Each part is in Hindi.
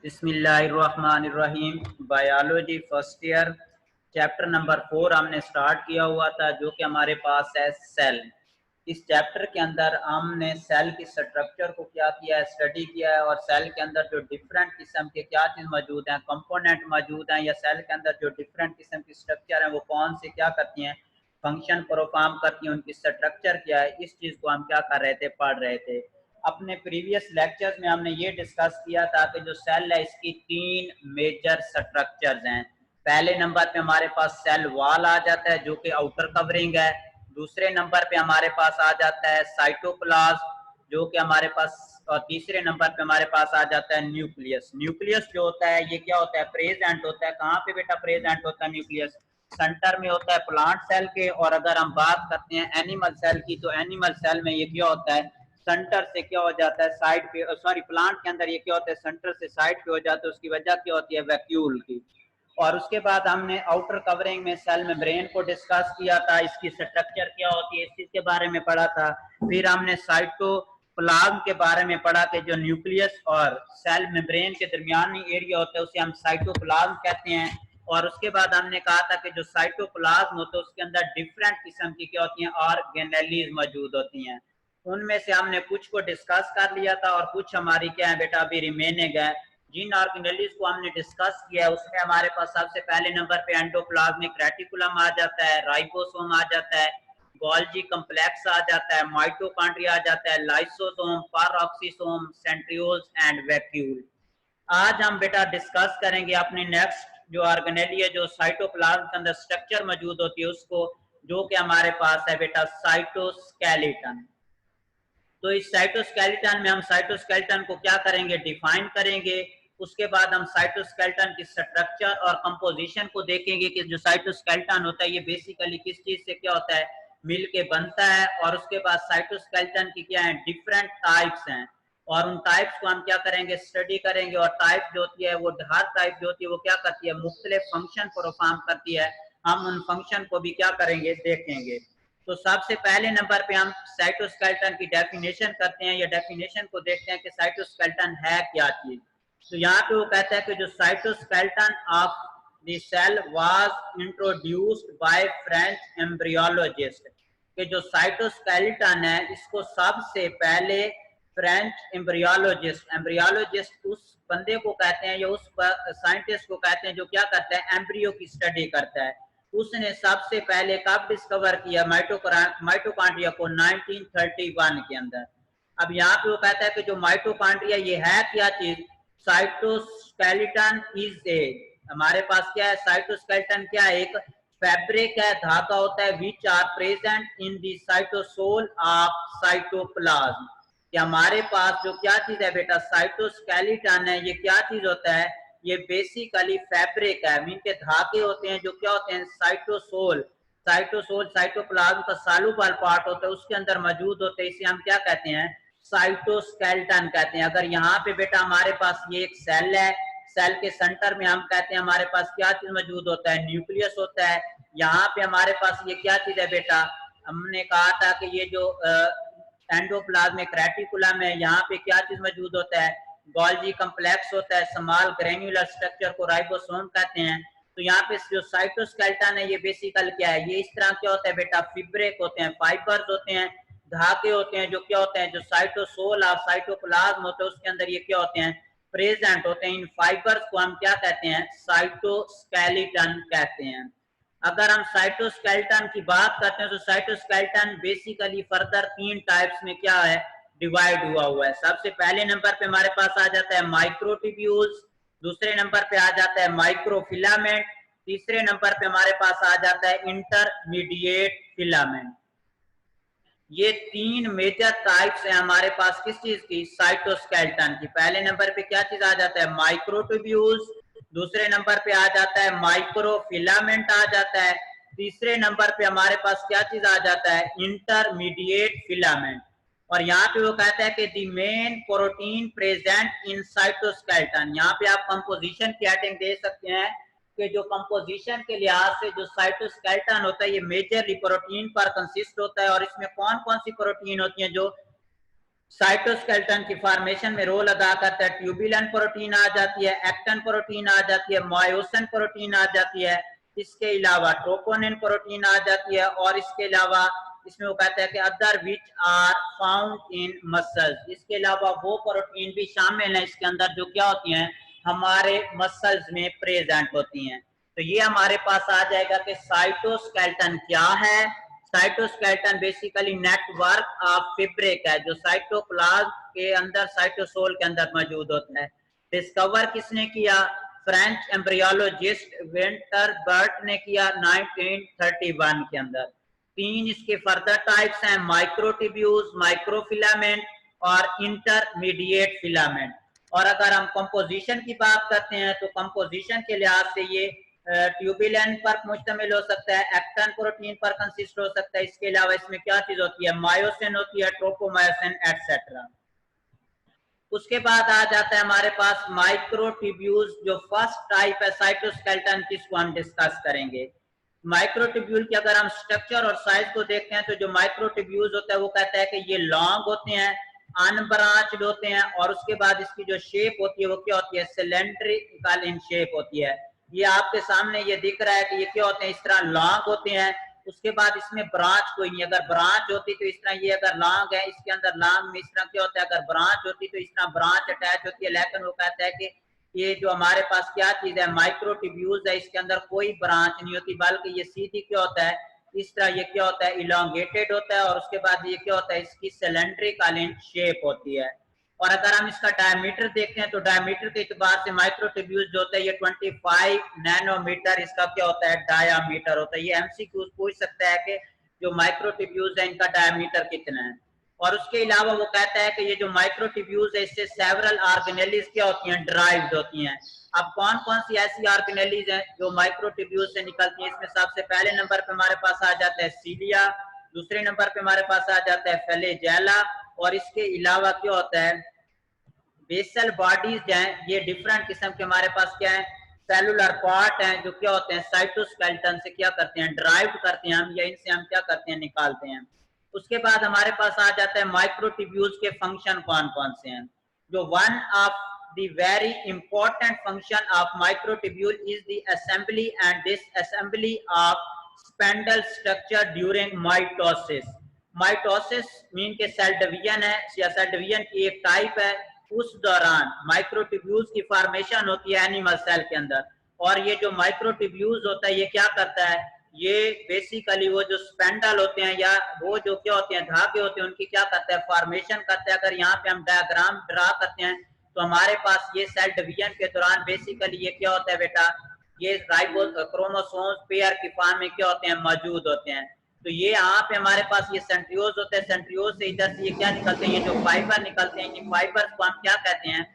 बिस्मिल्लाहिर्रहमानिर्रहीम। Biology first year chapter number 4 हमने स्टार्ट किया हुआ था, जो कि हमारे पास है सेल। इस चैप्टर के अंदर हमने सेल की स्ट्रक्चर को क्या किया है, स्टडी किया है, और सेल के अंदर जो डिफरेंट किस्म के क्या चीज़ मौजूद हैं, कंपोनेंट मौजूद हैं, या सेल के अंदर जो डिफरेंट किस्म की स्ट्रक्चर है वो कौन से क्या करती हैं, फंक्शन परफॉर्म करती हैं, उनकी स्ट्रक्चर क्या है, इस चीज़ को हम क्या कर रहे थे, पढ़ रहे थे। अपने प्रीवियस लेक्चर्स में हमने ये डिस्कस किया था कि जो सेल है इसकी 3 मेजर स्ट्रक्चर्स हैं। पहले नंबर पे हमारे पास सेल वॉल आ जाता है, जो कि आउटर कवरिंग है। दूसरे नंबर पे हमारे पास आ जाता है साइटोप्लाज्म, जो कि हमारे पास, और तीसरे नंबर पे हमारे पास आ जाता है न्यूक्लियस। न्यूक्लियस जो होता है ये क्या होता है, प्रेजेंट होता है। कहाँ पे बेटा प्रेजेंट होता है न्यूक्लियस? सेंटर में होता है प्लांट सेल के। और अगर हम बात करते हैं एनिमल सेल की, तो एनिमल सेल में ये क्या होता है, सेंटर से क्या हो जाता है, साइड पे, सॉरी प्लांट के अंदर ये क्या होता है, सेंटर से साइड पे हो जाता है। उसकी वजह क्या होती है, वैक्यूल की। और उसके बाद हमने आउटर कवरिंग में सेल मेम्ब्रेन को डिस्कस किया था, इसकी स्ट्रक्चर क्या होती है, इस चीज के बारे में पढ़ा था। फिर हमने साइटोप्लाज्म के बारे में पढ़ा कि जो न्यूक्लियस और सेल मेम्ब्रेन के दरमियानी एरिया होता है उसे हम साइटोप्लाज्म कहते हैं। और उसके बाद हमने कहा था कि जो साइटोप्लाज्म होता है उसके अंदर डिफरेंट किस्म की क्या होती हैं, ऑर्गेनेलीज मौजूद होती हैं। उनमें से हमने कुछ को डिस्कस कर लिया था और कुछ हमारी क्या है बेटा अभी रिमेनिंग है। जिन ऑर्गेनेलीज को हमने डिस्कस किया है उसमें हमारे पास सबसे पहले नंबर पे एंडोप्लाज्मिक रेटिकुलम आ जाता है, राइबोसोम आ जाता है, गोल्जी कम्प्लेक्स आ जाता है, माइटोकॉन्ड्रिया आ जाता है, lysosome, peroxisome, centrioles and vacuole. आज हम बेटा डिस्कस करेंगे अपनी नेक्स्ट जो ऑर्गेनेली है, जो साइटोप्लाज्म के अंदर स्ट्रक्चर मौजूद होती है उसको, जो कि हमारे पास है बेटा साइटोस्केलेटन। तो इस साइटोस्केलेटन में हम साइटोस्केलेटन को क्या करेंगे, डिफाइन करेंगे। उसके बाद हम साइटोस्केलेटन की स्ट्रक्चर और कंपोजिशन को देखेंगे कि जो साइटोस्केलेटन होता है ये बेसिकली किस चीज से क्या होता है, मिल के बनता है। और उसके बाद साइटोस्केलेटन की क्या है, डिफरेंट टाइप्स हैं, और उन टाइप्स को हम क्या करेंगे, स्टडी करेंगे। और टाइप जो होती है वो, हर टाइप जो होती है वो क्या करती है, मुख्तलिफ फंक्शन परफॉर्म करती है। हम उन फंक्शन को भी क्या करेंगे, देखेंगे। तो सबसे पहले नंबर पे हम साइटोस्केलेटन की डेफिनेशन करते हैं, या डेफिनेशन को देखते हैं कि साइटोस्केलेटन है क्या चीज। तो यहाँ पे वो कहता है कि जो cytoskeleton of the cell was introduced by French embryologist, कि जो साइटोस्केलेटन है इसको सबसे पहले फ्रेंच एम्ब्रियोलॉजिस्ट उस बंदे को कहते हैं, या उस साइंटिस्ट को कहते हैं जो क्या करता है, एम्ब्रियो की स्टडी करता है। उसने सबसे पहले कब डिस्कवर किया माइटोकॉन्ड्रिया को, 1931 के अंदर। अब यहाँ पे वो कहता है कि जो माइटोकॉन्ड्रिया ये है क्या चीज, साइटोस्केलेटन इज ए, हमारे पास क्या है, साइटोस्केलेटन क्या है, एक फैब्रिक है, धागा होता है, which are present in the cytosol of cytoplasm. कि हमारे पास जो क्या चीज है बेटा, साइटोस्केलेटन है, ये क्या चीज होता है, ये बेसिकली फैब्रिक है, मीन के धागे होते हैं जो क्या होते हैं, साइटोसोल। साइटोप्लाज्म का सॉल्युबल पार्ट होता है, उसके अंदर मौजूद होते हैं, इसे हम क्या कहते हैं, साइटोस्केलेटन कहते हैं। अगर यहाँ पे बेटा हमारे पास ये एक सेल है, सेल के सेंटर में हम कहते हैं हमारे पास क्या चीज मौजूद होता है, न्यूक्लियस होता है। यहाँ पे हमारे पास ये क्या चीज है बेटा, हमने कहा था कि ये जो एंडोप्लाज्मिक रेटिकुलम है, यहाँ पे क्या चीज मौजूद होता है, गोल्जी कम्प्लेक्स होता है, स्मॉल ग्रेन्युलर स्ट्रक्चर को राइबोसोम कहते हैं। तो यहाँ पे जो साइटोस्केलेटन है ये बेसिकल क्या है, ये इस तरह क्या होता है बेटा, फिब्रिक होते हैं, फाइबर्स होते हैं, धागे होते हैं, जो क्या होते हैं, जो साइटोसोल और साइटोप्लाज्म होते हैं उसके अंदर ये क्या होते हैं, प्रेजेंट होते हैं। इन फाइबर्स को हम क्या कहते हैं, साइटोस्केलेटन कहते हैं। अगर हम साइटोस्केलेटन की बात करते हैं तो साइटोस्केलेटन बेसिकली फर्दर 3 टाइप्स में क्या है, डिवाइड हुआ है। सबसे पहले नंबर पे हमारे पास आ जाता है माइक्रोट्यूब्यूल्स, दूसरे नंबर पे आ जाता है माइक्रोफिलामेंट, तीसरे नंबर पे हमारे पास आ जाता है इंटरमीडिएट फिलामेंट। ये 3 मेजर टाइप्स हैं हमारे पास किस चीज की, साइटोस्केलेटन की। पहले नंबर पे क्या चीज आ जाता है, माइक्रोट्यूब्यूल्स, दूसरे नंबर पे आ जाता है माइक्रोफिलामेंट आ जाता है, तीसरे नंबर पे हमारे पास क्या चीज आ जाता है, इंटरमीडिएट फिलामेंट। और यहाँ पे वो कहता है कि the main protein present in cytoskeleton, यहाँ पे आप कंपोजिशन की हेडिंग दे सकते हैं कि जो कंपोजिशन के लिहाज से जो साइटोस्केलेटन होता है ये मेजरली प्रोटीन पर कंसिस्ट होता है। और इसमें कौन कौन सी प्रोटीन होती हैं, जो साइटोस्केलेटन की फॉर्मेशन में रोल अदा करता है। ट्यूबुलिन प्रोटीन आ जाती है, एक्टिन प्रोटीन आ जाती है, मायोसिन प्रोटीन आ जाती है, इसके अलावा ट्रोपोनिन प्रोटीन आ जाती है, और इसके अलावा इसमें वो कहता है कि other which are found in muscles, इसके अलावा वो प्रोटीन भी शामिल है इसके अंदर जो क्या होती हैं, हमारे मसल्स में प्रेजेंट होती हैं। तो ये हमारे पास आ जाएगा कि साइटोस्केलेटन क्या है। Cytoskeleton basically network of fabric है जो साइटोप्लाज्म के अंदर, साइटोसोल के अंदर मौजूद होता है। डिस्कवर किसने किया? फ्रेंच एम्ब्रियोलॉजिस्ट वेंटरबर्ट ने किया 1931 के अंदर। तीन इसके फर्दर टाइप्स हैं, माइक्रोट्यूब्यूल्स, माइक्रोफिलामेंट और इंटरमीडिएट फिलामेंट। और अगर हम कंपोजिशन की बात करते हैं तो कंपोजिशन के लिहाज से ये ट्यूबुलिन पर मुश्तमिल हो सकता है, एक्टिन प्रोटीन पर कंसिस्ट हो सकता है, इसके अलावा इसमें क्या चीज होती है, मायोसिन होती है, ट्रोपोमायोसिन एटसेट्रा। उसके बाद आ जाता है हमारे पास माइक्रोट्यूब्यूल्स, जो फर्स्ट टाइप है साइटोस्केलेटन, जिसको हम डिस्कस करेंगे। माइक्रोट्यूब्यूल की अगर हम स्ट्रक्चर और साइज को देखते हैं तो जो माइक्रोट्यूब्यूल्स होता है वो कहता है कि ये लॉन्ग होते हैं, अनब्रांच्ड होते हैं, और उसके बाद इसकी जो शेप होती है वो क्या होती है, सिलेंड्रिकल इन शेप होती है। ये आपके सामने ये दिख रहा है कि ये क्या होते हैं, इस तरह लॉन्ग होते हैं। उसके बाद इसमें ब्रांच कोई नहीं, अगर ब्रांच होती तो इस तरह, ये अगर लॉन्ग है इसके अंदर लॉन्ग में इस तरह क्या होता है, अगर ब्रांच होती तो इस तरह ब्रांच अटैच होती है। लेकिन वो कहता है कि ये जो हमारे पास क्या चीज है, माइक्रोट्यूब्यूल्स है, इसके अंदर कोई ब्रांच नहीं होती, बल्कि ये सीधी क्या होता है, इस तरह ये क्या होता है, इलोंगेटेड होता है, और उसके बाद ये क्या होता है, इसकी सिलेंड्रिकल इन शेप होती है। और अगर हम इसका डायमीटर देखते हैं तो डायमीटर के एतबार से माइक्रोट्यूब्यूल्स जो होता है ये 25 नैनोमीटर इसका क्या होता है, डायामीटर होता है। ये एमसीक्यूज पूछ सकता है कि जो माइक्रोट्यूब्यूल्स है इनका डायमीटर कितना है। और उसके अलावा वो कहता है कि ये जो माइक्रोट्यूब्यूल्स है इससे सेवरल ऑर्गेनेलीज क्या होती हैं, ड्राइव्ड होती हैं। अब कौन कौन सी ऐसी ऑर्गेनेलीज हैं जो माइक्रोट्यूब्यूल्स से निकलती हैं, इसमें सबसे पहले नंबर पे हमारे पास आ जाता है सीलिया, दूसरे नंबर पे हमारे पास आ जाता है फ्लैजेला, और इसके अलावा क्या होता है, बेसल बॉडीज हैं, ये डिफरेंट किस्म के हमारे पास क्या है, सेलुलर पार्ट हैं, जो क्या होते हैं साइटोस्केलेटन से क्या करते हैं, ड्राइव करते हैं हम, या इनसे हम क्या करते हैं, निकालते हैं। उसके बाद हमारे पास आ जाता है माइक्रोट्यूब्यूल्स के फंक्शन कौन कौन से हैं। जो one of the very important function of microtubule is the assembly and disassembly of spindle structure during mitosis. Mitosis mean के सेल डिवीजन है, या सेल डिवीजन की एक टाइप है, उस दौरान माइक्रोट्यूब्यूल्स की फॉर्मेशन होती है एनिमल सेल के अंदर। और ये जो माइक्रोट्यूब्यूल्स होता है ये क्या करता है, ये बेसिकली वो जो स्पेंडल होते हैं या वो जो क्या होते हैं, धागे होते हैं, उनकी क्या करता है, फॉर्मेशन करता है। अगर यहाँ पे हम डायग्राम ड्रा करते हैं तो हमारे पास ये सेल डिवीजन के दौरान बेसिकली ये क्या होता है बेटा, ये क्रोमोसोम्स पेयर की फॉर्म में क्या होते हैं, मौजूद होते हैं। तो ये यहाँ पे हमारे पास ये सेंट्रियोज होते हैं, सेंट्रियोज से इधर से ये क्या निकलते हैं, ये जो फाइबर निकलते हैं, ये फाइबर को हम क्या कहते हैं,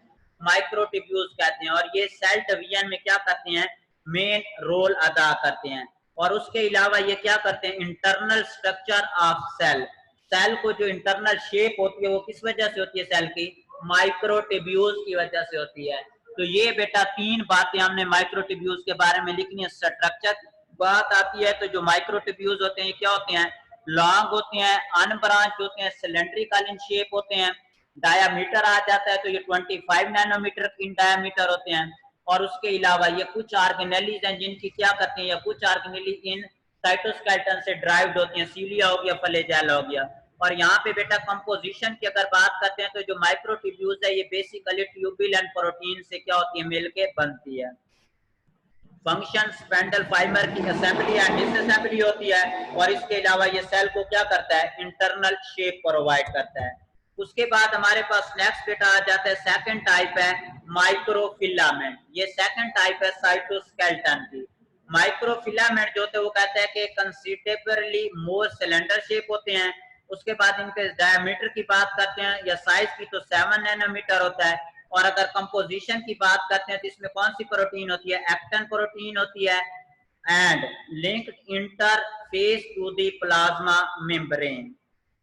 माइक्रोट्यूब्यूल्स कहते हैं। और ये सेल डिवीजन में क्या करते हैं, मेन रोल अदा करते हैं। और उसके अलावा ये क्या करते हैं, internal structure of cell, cell को जो इंटरनल शेप होती है वो किस वजह से होती है, सेल की माइक्रोट्यूब्यूल्स की वजह से होती है। तो ये बेटा तीन बातें हमने माइक्रोट्यूब्यूल्स के बारे में लिखनी है। स्ट्रक्चर बात आती है तो जो माइक्रोट्यूब्यूल्स होते हैं ये क्या होते हैं, लॉन्ग होते हैं, अनब्रांच होते हैं, सिलेंड्रिकल इन शेप होते हैं। डायामीटर आ जाता है तो ये 25 नैनोमीटर इन डायामीटर होते हैं। और उसके अलावा ये कुछ ऑर्गेनेलीज हैं जिनकी क्या करते हैं, या कुछ ऑर्गेनेली इन साइटोस्केलेटन से ड्राइव्ड होती हैं, सीलिया हो गया, फ्लैजेला हो गया। और यहाँ पे बेटा कंपोजिशन की अगर बात करते हैं तो जो माइक्रोट्यूब्यूल्स है ये बेसिकली ट्यूबुलिन प्रोटीन से क्या होती है, मिलके बनती है। फंक्शन स्पेंडल फाइबर की असेंबली एंड डिसअसेंबली होती है, और इसके अलावा ये सेल को क्या करता है, इंटरनल शेप प्रोवाइड करता है। उसके बाद हमारे पास नेक्स्ट डेटा आ जाता है, सेकंड टाइप है माइक्रोफिलामेंट। ये सेकंड टाइप है साइटोस्केलेटन की। माइक्रोफिलामेंट जो होते हैं वो कहते हैं कि कंसिडरेबली मोर सिलेंडर शेप होते हैं। उसके बाद इनके डायमीटर की बात करते हैं या साइज की तो 7 नैनोमीटर होता है। और अगर कंपोजिशन की बात करते हैं तो इसमें कौन सी प्रोटीन होती है, एक्टिन प्रोटीन होती है, and linked interface to the plasma membrane.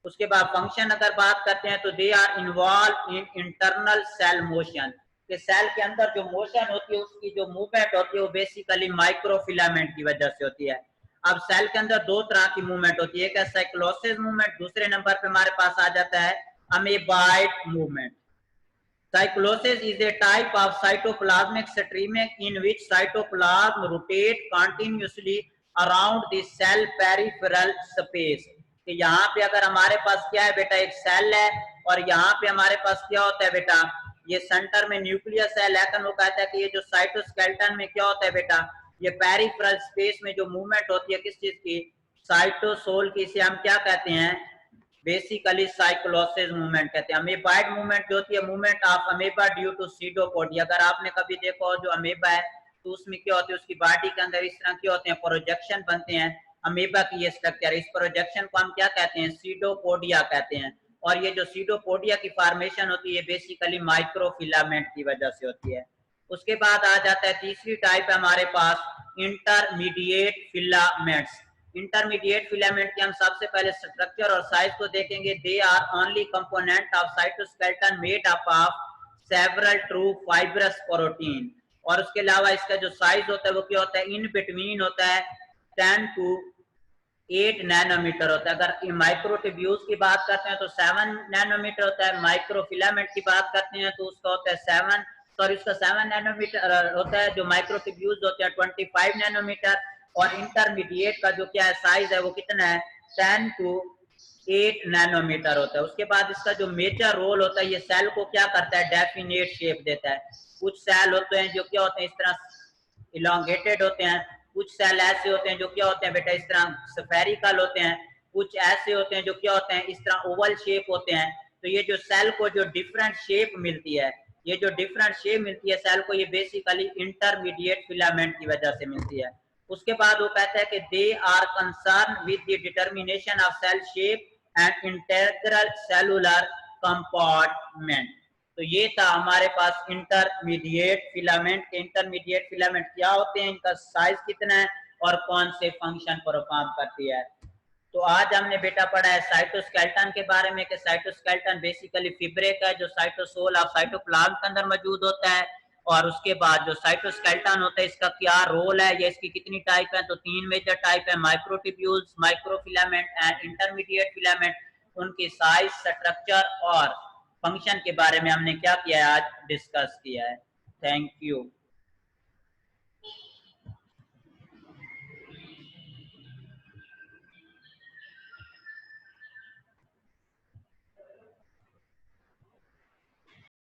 उसके बाद फंक्शन अगर बात करते हैं तो they are involve in internal cell motion, कि सेल के अंदर जो मोशन होती है उसकी जो मूवमेंट होती है वो बेसिकली माइक्रोफिलामेंट की वजह से होती है। अब सेल के अंदर दो तरह की मूवमेंट होती है, एक है साइक्लोसिस मूवमेंट, दूसरे नंबर पे हमारे पास आ जाता है amoeboid movement. Cyclosis is a type of cytoplasmic streaming in which cytoplasm rotate continuously around the cell peripheral space. कि यहाँ पे अगर हमारे पास क्या है बेटा, एक सेल है और यहाँ पे हमारे पास क्या होता है बेटा, ये सेंटर में न्यूक्लियस है, लेकिन वो कहता है कि ये जो साइटोस्केलेटन में क्या होता है बेटा, ये पेरिफेरल स्पेस में जो मूवमेंट होती है किस चीज की, साइटोसोल की, इसे हम क्या कहते हैं, बेसिकली साइक्लोसिस मूवमेंट कहते हैं। अमीबाइड मूवमेंट जो होती है, movement of amoeba due to pseudopodia. अगर आपने कभी देखा हो जो अमीबा है तो उसमें क्या होती है, उसकी बॉडी के अंदर इस तरह क्या होते हैं, प्रोजेक्शन बनते हैं अमीबा की ये स्ट्रक्चर, इस प्रोजेक्शन को हम क्या कहते हैं, सीडोपोडिया कहते हैं। और ये जो सीडोपोडिया की फॉर्मेशन होती है बेसिकली माइक्रोफिलामेंट की वजह से होती है। उसके बाद आ जाता है तीसरी टाइप है हमारे पास इंटरमीडिएट फिलामेंट्स। इंटरमीडिएट फिलामेंट के हम सबसे पहले स्ट्रक्चर और साइज को देखेंगे। They are only component of cytoskeleton made up of several true fibrous protein. और उसके अलावा इसका जो साइज होता है वो क्या होता है, इन बिटवीन होता है 10 to 8 नैनोमीटर होता है। अगर माइक्रोट्यूब्यूल्स की बात करते हैं तो 7 नैनोमीटर होता है, माइक्रोफिलामेंट की बात करते हैं तो उसका होता है 7 नैनोमीटर होता है। जो माइक्रोट्यूब्यूल्स होते हैं 25 नैनोमीटर। और इंटरमीडिएट का जो क्या है साइज है वो कितना है, 10 to 8 नैनोमीटर होता है। उसके बाद इसका जो मेजर रोल होता है, ये सेल को क्या करता है, डेफिनेट शेप देता है। कुछ सेल होते हैं जो क्या होते हैं इस तरह इलोंगेटेड होते हैं, कुछ सेल ऐसे होते हैं जो क्या होते हैं बेटा इस तरह स्फेरिकल होते हैं, कुछ ऐसे होते हैं जो क्या होते हैं इस तरह ओवल शेप होते हैं। तो ये जो सेल को जो डिफरेंट शेप मिलती है, ये जो डिफरेंट शेप मिलती है सेल को, ये बेसिकली इंटरमीडिएट फिलामेंट की वजह से मिलती है। उसके बाद वो कहता है कि they are concern with the determination of cell shape and integral cellular compartment. तो ये था हमारे पास इंटरमीडिएट फिलामेंट के। इंटरमीडिएट फिलामेंट क्या होते हैं, इनका साइज कितना है और कौन से फंक्शन परफॉर्म करती है। तो आज हमने बेटा पढ़ा है साइटोस्केलेटन के बारे में कि साइटोस्केलेटन बेसिकली फिब्रे का है जो साइटोसोल और साइटोप्लाज्म के अंदर मौजूद होता है। और उसके बाद जो साइटोस्केलेटन होता है इसका क्या रोल है या इसकी कितनी टाइप है, तो 3 मेजर टाइप है, microtubules, microfilament and intermediate filament. उनकी साइज, स्ट्रक्चर और फंक्शन के बारे में हमने क्या किया है, आज डिस्कस किया है। Thank you.